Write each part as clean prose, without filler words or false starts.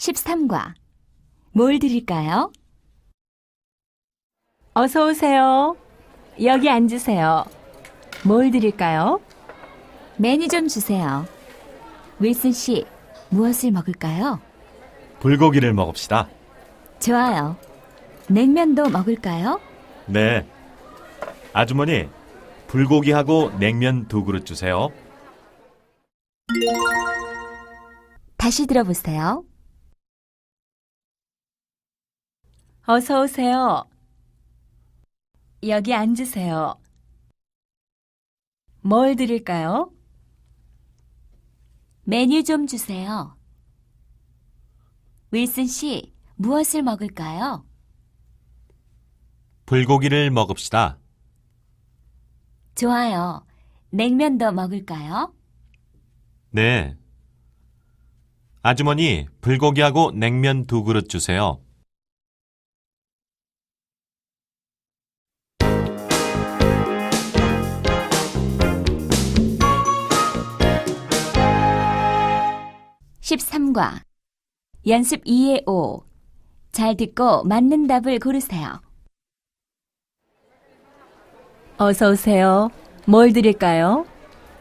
13과 뭘 드릴까요? 어서 오세요. 여기 앉으세요. 뭘 드릴까요? 메뉴 좀 주세요. 윌슨 씨, 무엇을 먹을까요? 불고기를 먹읍시다. 좋아요. 냉면도 먹을까요? 네. 아주머니, 불고기하고 냉면 2그릇 주세요. 다시 들어보세요. 어서 오세요. 여기 앉으세요. 뭘 드릴까요? 메뉴 좀 주세요. 윌슨 씨, 무엇을 먹을까요? 불고기를 먹읍시다. 좋아요. 냉면도 먹을까요? 네. 아주머니, 불고기하고 냉면 2그릇 주세요. (13과) 연습 2의 5. 잘 듣고 맞는 답을 고르세요. 어서 오세요. 뭘 드릴까요?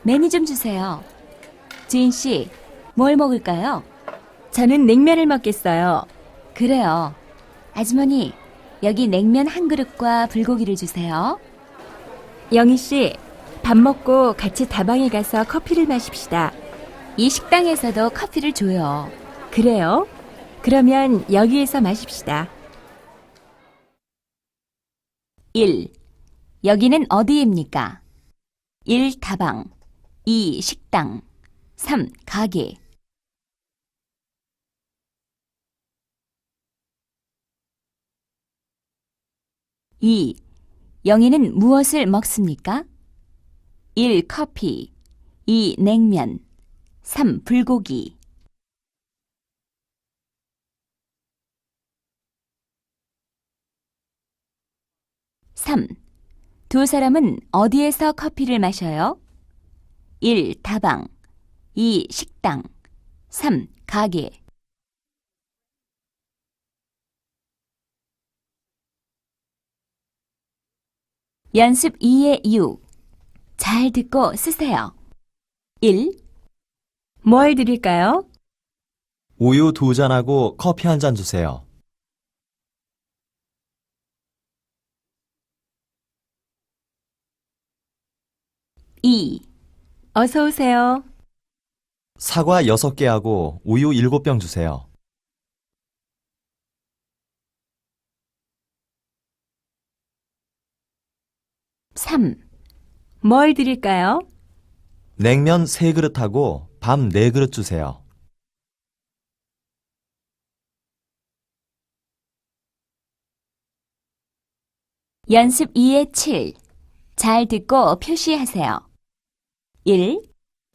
메뉴 좀 주세요. 주인 씨, 뭘 먹을까요? 저는 냉면을 먹겠어요. 그래요. 아주머니, 여기 냉면 한 그릇과 불고기를 주세요. 영희 씨, 밥 먹고 같이 다방에 가서 커피를 마십시다. 이 식당에서도 커피를 줘요. 그래요? 그러면 여기에서 마십시다. 1. 여기는 어디입니까? 1. 다방 2. 식당 3. 가게 2. 영희는 무엇을 먹습니까? 1. 커피 2. 냉면 3. 불고기 3. 두 사람은 어디에서 커피를 마셔요? 1. 다방 2. 식당 3. 가게 연습 2의 6. 잘 듣고 쓰세요. 1. 뭘 드릴까요? 우유 2잔하고 커피 1잔 주세요. 2. 어서 오세요. 사과 6개하고 우유 7병 주세요. 3. 뭘 드릴까요? 냉면 3그릇하고 밥 4그릇 주세요. 연습 2의 7. 잘 듣고 표시하세요. 1.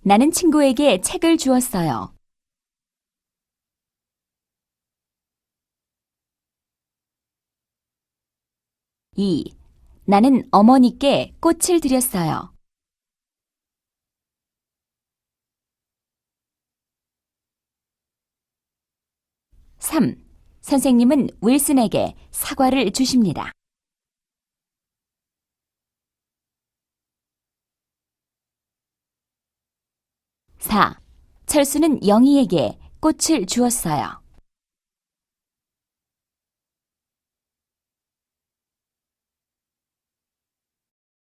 나는 친구에게 책을 주었어요. 2. 나는 어머니께 꽃을 드렸어요. 3. 선생님은 윌슨에게 사과를 주십니다. 4. 철수는 영희에게 꽃을 주었어요.